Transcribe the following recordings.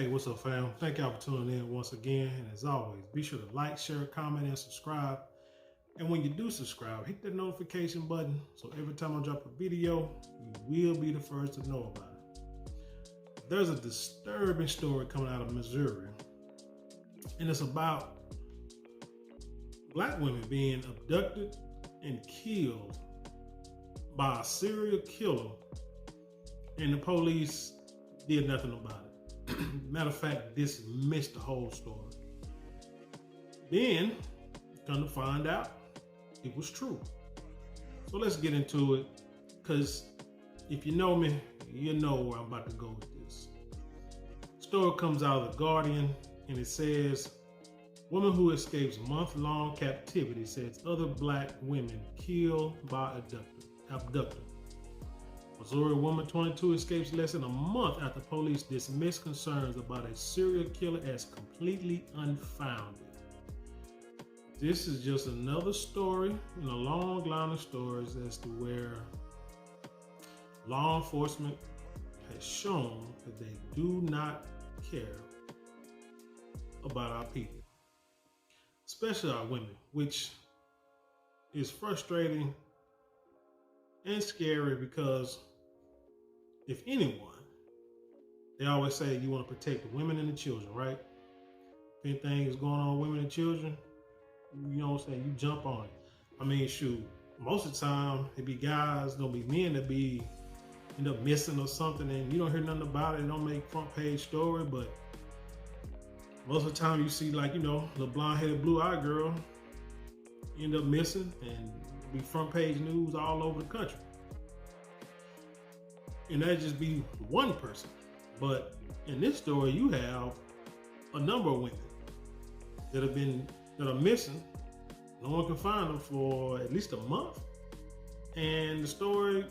Hey, what's up, fam? Thank y'all for tuning in once again. And as always, be sure to like, share, comment, and subscribe. And when you do subscribe, hit that notification button so every time I drop a video, you will be the first to know about it. There's a disturbing story coming out of Missouri, and it's about black women being abducted and killed by a serial killer, and the police did nothing about it. Matter of fact, dismissed the whole story. Then, come to find out, it was true. So let's get into it, because if you know me, you know where I'm about to go with this. Story comes out of The Guardian, and it says, woman who escapes month-long captivity says other black women killed by abductor. Missouri woman 22 escapes less than a month after police dismissed concerns about a serial killer as completely unfounded. This is just another story in a long line of stories as to where law enforcement has shown that they do not care about our people, especially our women, which is frustrating and scary because if anyone, they always say you want to protect the women and the children, right? If anything is going on with women and children, you know what I'm saying, you jump on it. I mean, shoot, most of the time it be guys, don't be men that end up missing or something, and you don't hear nothing about it. It don't make front page story, but most of the time you see, like, you know, the blonde-headed, blue-eyed girl end up missing and be front page news all over the country. And that just be one person. But in this story, you have a number of women that are missing. No one can find them for at least a month. And the story,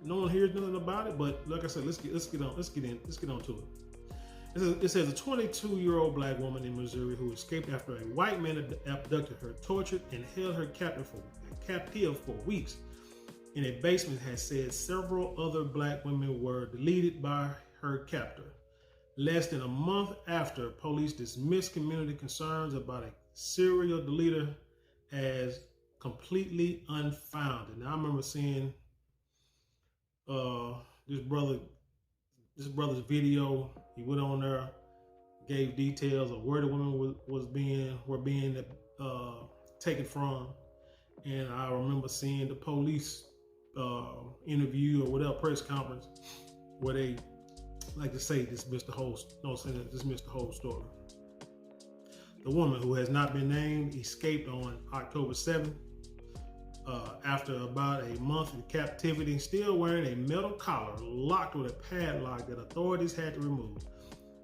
no one hears nothing about it. But like I said, let's get on to it. It says a 22-year-old black woman in Missouri who escaped after a white man abducted her, tortured, and held her captive for weeks in a basement has said several other black women were deleted by her captor. Less than a month after police dismissed community concerns about a serial deleter as completely unfounded. Now I remember seeing this brother's video. He went on there, gave details of where the women were being taken from, and I remember seeing the police interview or whatever press conference where they like to say dismissed the whole story. The woman, who has not been named, escaped on October 7th after about a month in captivity, still wearing a metal collar locked with a padlock that authorities had to remove.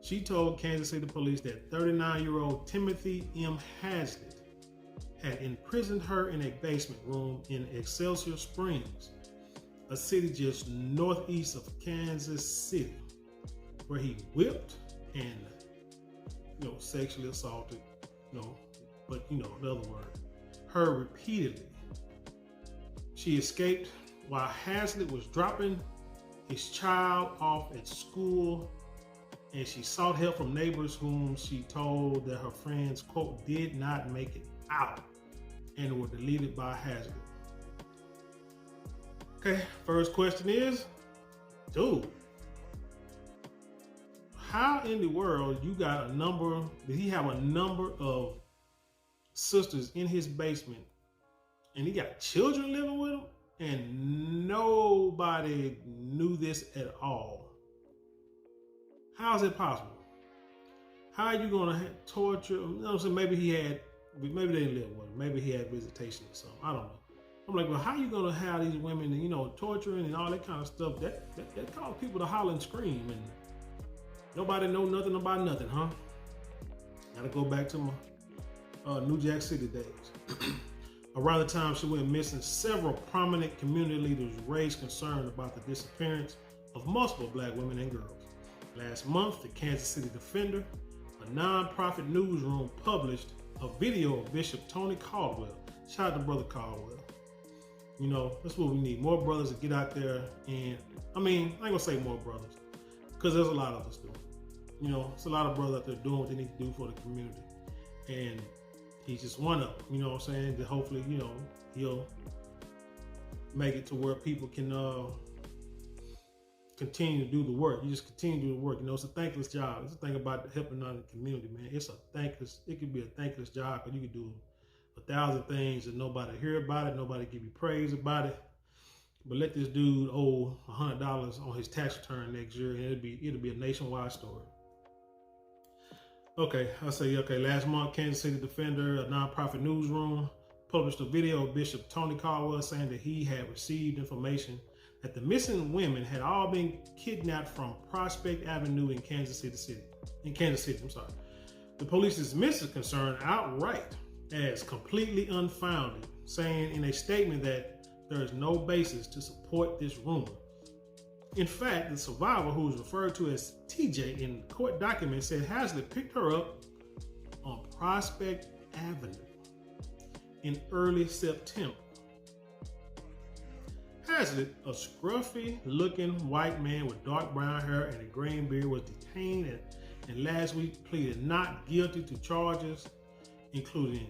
She told Kansas City police that 39-year-old Timothy M. Hazlitt had imprisoned her in a basement room in Excelsior Springs, a city just northeast of Kansas City, where he whipped and sexually assaulted, but the other word, her repeatedly. She escaped while Hazlitt was dropping his child off at school, and she sought help from neighbors whom she told that her friends, quote, did not make it out and were deleted by Hazlitt. Okay, first question is, dude, how in the world did he have a number of sisters in his basement and he got children living with him and nobody knew this at all? How is it possible? How are you gonna torture? Maybe they didn't live with him. Maybe he had visitation or something. I don't know. I'm like, well, how are you gonna have these women, torturing and all that kind of stuff? That caused people to holler and scream, and nobody know nothing about nothing, huh? Gotta go back to my New Jack City days. Around the time she went missing, several prominent community leaders raised concern about the disappearance of multiple black women and girls. Last month, the Kansas City Defender, a nonprofit newsroom, published a video of Bishop Tony Caldwell. Shout out to Brother Caldwell. That's what we need. More brothers to get out there and, I ain't gonna say more brothers, because there's a lot of us doing. You know, it's a lot of brothers out there doing what they need to do for the community. And he's just one of them, you know what I'm saying? That hopefully, you know, he'll make it to where people can continue to do the work. You just continue to do the work. You know, it's a thankless job. It's a thing about helping out in the community, man. It could be a thankless job, because you could do 1,000 things and nobody hear about it, nobody give you praise about it. But let this dude owe $100 on his tax return next year, and it'll be a nationwide story. Okay, last month, Kansas City Defender, a nonprofit newsroom, published a video of Bishop Tony Caldwell saying that he had received information that the missing women had all been kidnapped from Prospect Avenue in Kansas City. The police dismissed the concern outright as completely unfounded, saying in a statement that there is no basis to support this rumor. In fact, the survivor, who is referred to as TJ in court documents, said Hazlitt picked her up on Prospect Avenue in early September. Hazlitt, a scruffy-looking white man with dark brown hair and a green beard, was detained and last week pleaded not guilty to charges including,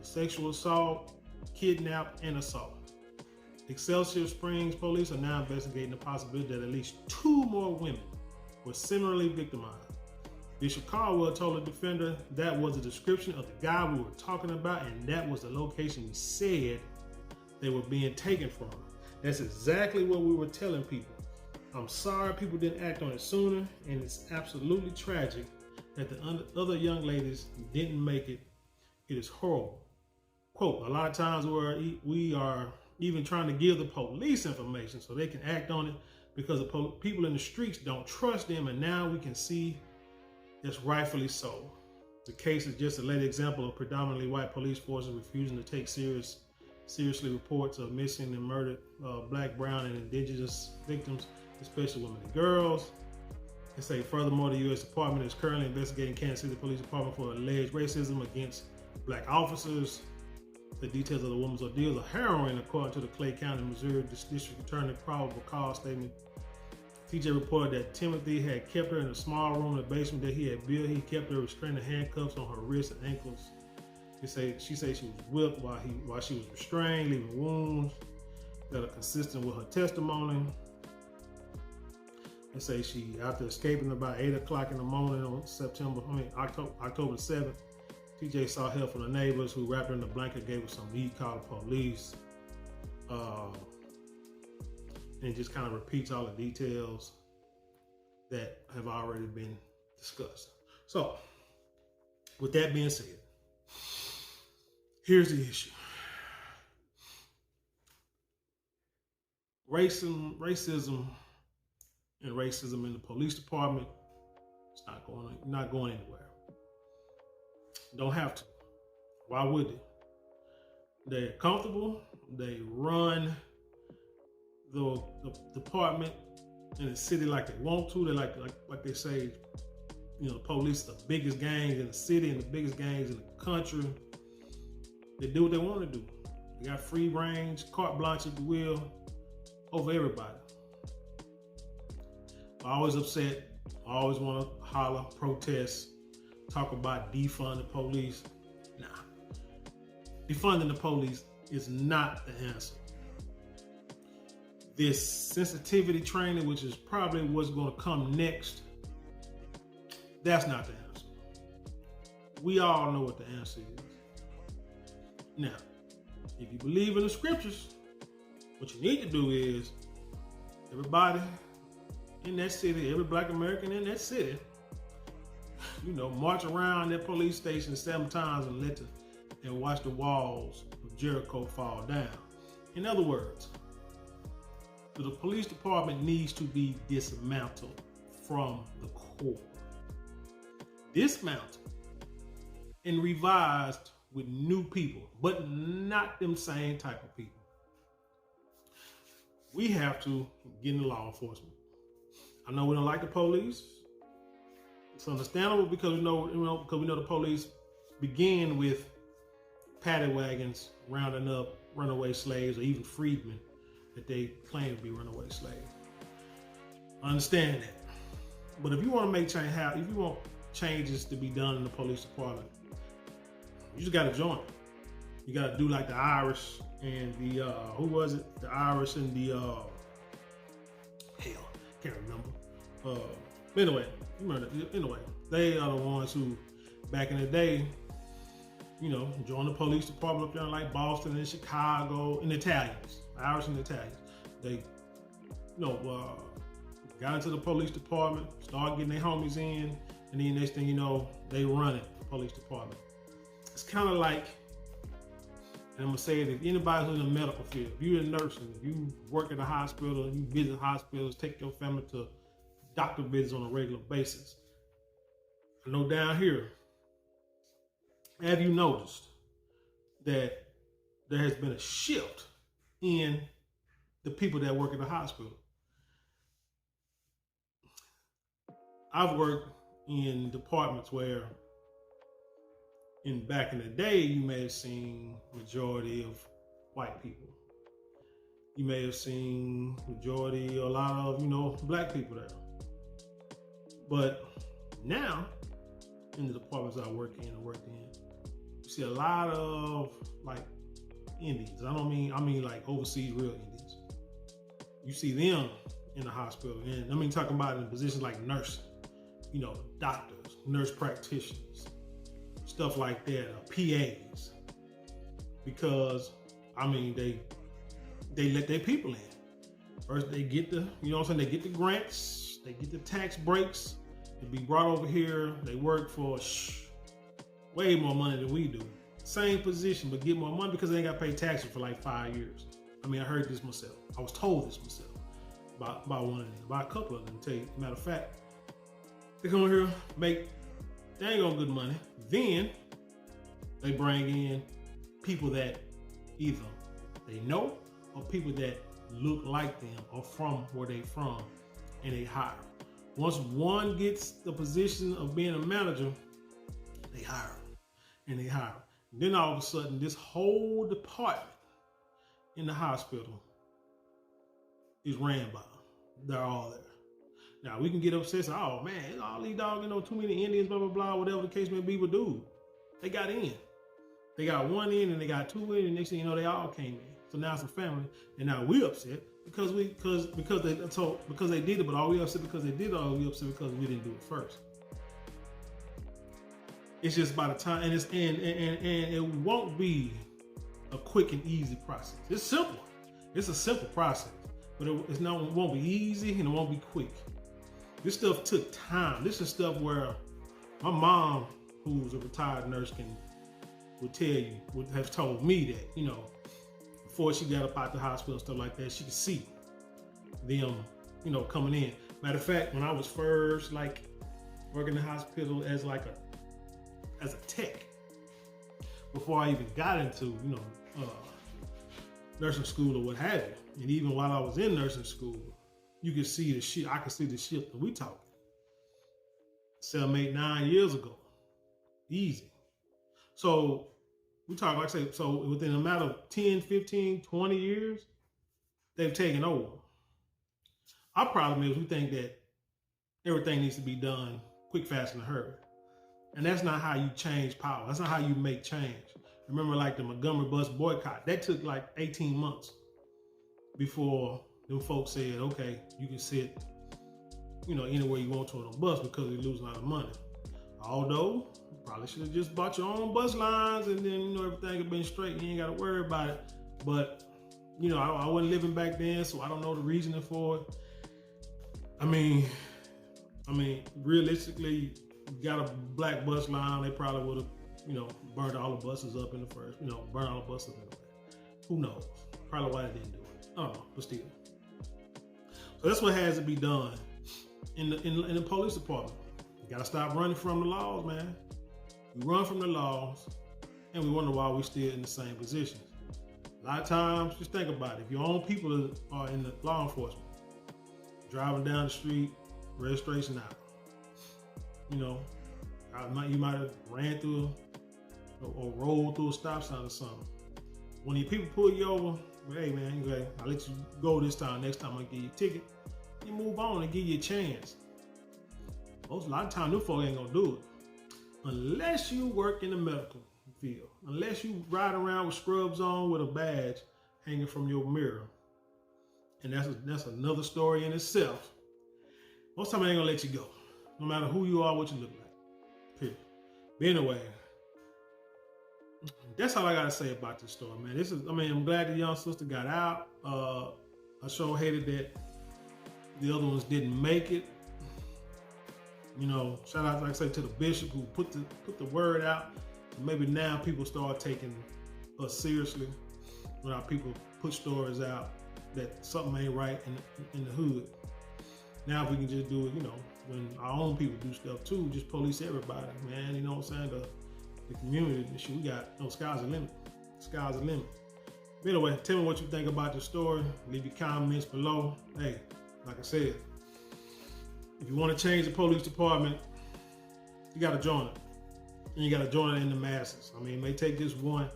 sexual assault, kidnap, and assault. Excelsior Springs police are now investigating the possibility that at least 2 more women were similarly victimized. Bishop Caldwell told the defender that was a description of the guy we were talking about, and that was the location we said they were being taken from. That's exactly what we were telling people. I'm sorry people didn't act on it sooner, and it's absolutely tragic that the other young ladies didn't make it. It is horrible. Quote, a lot of times we are even trying to give the police information so they can act on it because the people in the streets don't trust them, and now we can see that's rightfully so. The case is just a late example of predominantly white police forces refusing to take seriously reports of missing and murdered Black, brown, and indigenous victims, especially women and girls. They say, furthermore, the U.S. Department is currently investigating Kansas City Police Department for alleged racism against Black officers. The details of the woman's ordeal are harrowing, according to the Clay County, Missouri District Attorney probable cause statement. TJ reported that Timothy had kept her in a small room in the basement that he had built. He kept her restraining handcuffs on her wrists and ankles. She said she was whipped while she was restrained, leaving wounds that are consistent with her testimony. They say she, after escaping about 8 o'clock in the morning on October 7th, TJ saw help from the neighbors, who wrapped her in a blanket, gave her some meat, called the police, and just kind of repeats all the details that have already been discussed. So, with that being said, here's the issue. Racism in the police department, it's not going anywhere. Don't have to. Why would they? They're comfortable. They run the department in the city like they want to. They like they say, the police are the biggest gangs in the city and the biggest gangs in the country. They do what they want to do. They got free range, carte blanche, if you will, over everybody. Always upset, always want to holler, protest, talk about defund the police. Nah. Defunding the police is not the answer. This sensitivity training, which is probably what's going to come next, that's not the answer. We all know what the answer is. Now, if you believe in the scriptures, what you need to do is, everybody in that city, every Black American in that city, march around that police station 7 times and watch the walls of Jericho fall down. In other words, the police department needs to be dismantled from the core. Dismantled and revised with new people, but not them same type of people. We have to get into law enforcement. I know we don't like the police. It's understandable because we know the police begin with paddy wagons rounding up runaway slaves or even freedmen that they claim to be runaway slaves. I understand that. But if you want to make change, if you want changes to be done in the police department, you just got to join. You got to do like the Irish and the who was it? The Irish and the hell, can't remember. Anyway, they are the ones who, back in the day, you know, joined the police department up there in like Boston and Chicago, and Italians, Irish and Italians. They, you know, got into the police department, started getting their homies in, and then next thing you know, they run it, the police department. It's kind of like, and I'm gonna say it, if anybody who's in the medical field, if you're a nurse and if you work at a hospital and you visit hospitals, take your family to doctor visits on a regular basis. I know down here, have you noticed that there has been a shift in the people that work at the hospital? I've worked in departments where back in the day, you may have seen majority of white people. You may have seen a lot of, you know, black people there. But now, in the departments I worked in, you see a lot of like Indians. I mean like overseas real Indians. You see them in the hospital, and I mean talking about in positions like nursing, you know, doctors, nurse practitioners, stuff like that, PAs, because I mean they let their people in. First they get the, you know what I'm saying, they get the grants, they get the tax breaks, they be brought over here, they work for way more money than we do. Same position, but get more money because they ain't got to pay taxes for like 5 years. I mean, I heard this myself. I was told this myself by one of them, by a couple of them. Tell you, matter of fact, they come here, make dang on good money. Then they bring in people that either they know or people that look like them or from where they from, and they hire. Once one gets the position of being a manager, they hire them, and they hire them. Then all of a sudden, this whole department in the hospital is ran by them. They're all there. Now we can get upset, say, oh man, all these dogs, you know, too many Indians, blah, blah, blah, whatever the case may be, but dude, they got in. They got one in and they got two in, and next thing you know, they all came in. So now it's a family, and now we upset because they did it, but are we upset because they did it, or are we upset because we didn't do it first? It's just by the time, and it won't be a quick and easy process. It's simple. It's a simple process, but it won't be easy and it won't be quick. This stuff took time. This is stuff where my mom, who's a retired nurse, would tell you, would have told me that, you know, before she got up out the hospital and stuff like that, she could see them, you know, coming in. Matter of fact, when I was first like working in the hospital as a tech, before I even got into, you know, nursing school or what have you, and even while I was in nursing school, you could see the shit. I could see the shit that we talking 7, 8, 9 years ago, easy. So we talk, like I say, so within a matter of 10, 15, 20 years, they've taken over. Our problem is we think that everything needs to be done quick, fast, and in a hurry. And that's not how you change power. That's not how you make change. Remember like the Montgomery bus boycott, that took like 18 months before them folks said, okay, you can sit, you know, anywhere you want to on a bus because you're losing a lot of money. Although, you probably should have just bought your own bus lines and then, you know, everything had been straight. You ain't got to worry about it. But, you know, I wasn't living back then, so I don't know the reasoning for it. I mean, realistically, you got a black bus line, they probably would have, you know, burned all the buses up in the first, you know, burned all the buses in the way. Who knows? Probably why they didn't do it. I don't know, but still. So that's what has to be done in the police department. You gotta stop running from the laws, man. We run from the laws and we wonder why we're still in the same positions. A lot of times, just think about it. If your own people are in the law enforcement, driving down the street, registration out. You know, you might have ran through or rolled through a stop sign or something. When your people pull you over, hey man, I'll let you go this time. Next time I'll give you a ticket. You move on and give you a chance. A lot of times, them folk ain't gonna do it. Unless you work in the medical field. Unless you ride around with scrubs on with a badge hanging from your mirror. And that's another story in itself. Most time they ain't gonna let you go. No matter who you are, what you look like. Period. But anyway, that's all I gotta say about this story, man. I'm glad the young sister got out. I sure hated that the other ones didn't make it. You know, shout out, like I say, to the bishop who put the word out. Maybe now people start taking us seriously when our people put stories out that something ain't right in the hood. Now if we can just do it, you know, when our own people do stuff too, just police everybody, man. You know what I'm saying? The community, the shit, we got, no, sky's the limit. Sky's the limit. But anyway, tell me what you think about the story. Leave your comments below. Hey, like I said, if you want to change the police department, you got to join it. And you got to join it in the masses. I mean, it may take just one,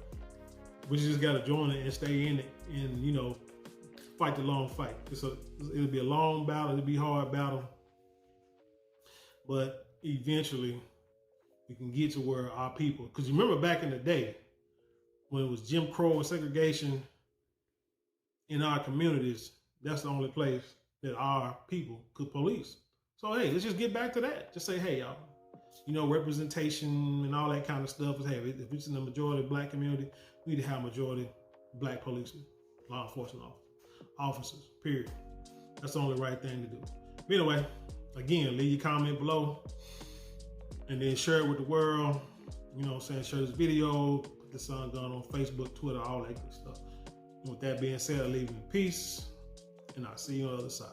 but you just got to join it and stay in it and, you know, fight the long fight. It'll be a long battle. It'll be a hard battle. But eventually, we can get to where our people, because you remember back in the day, when it was Jim Crow and segregation in our communities, that's the only place that our people could police. So, hey, let's just get back to that. Just say, hey, y'all, you know, representation and all that kind of stuff is, hey, if it's in the majority Black community, we need to have majority Black policemen, law enforcement officers, period. That's the only right thing to do. But anyway, again, leave your comment below and then share it with the world. You know what I'm saying? Share this video, put the Son Gun on Facebook, Twitter, all that good stuff. And with that being said, I leave you in peace, and I'll see you on the other side.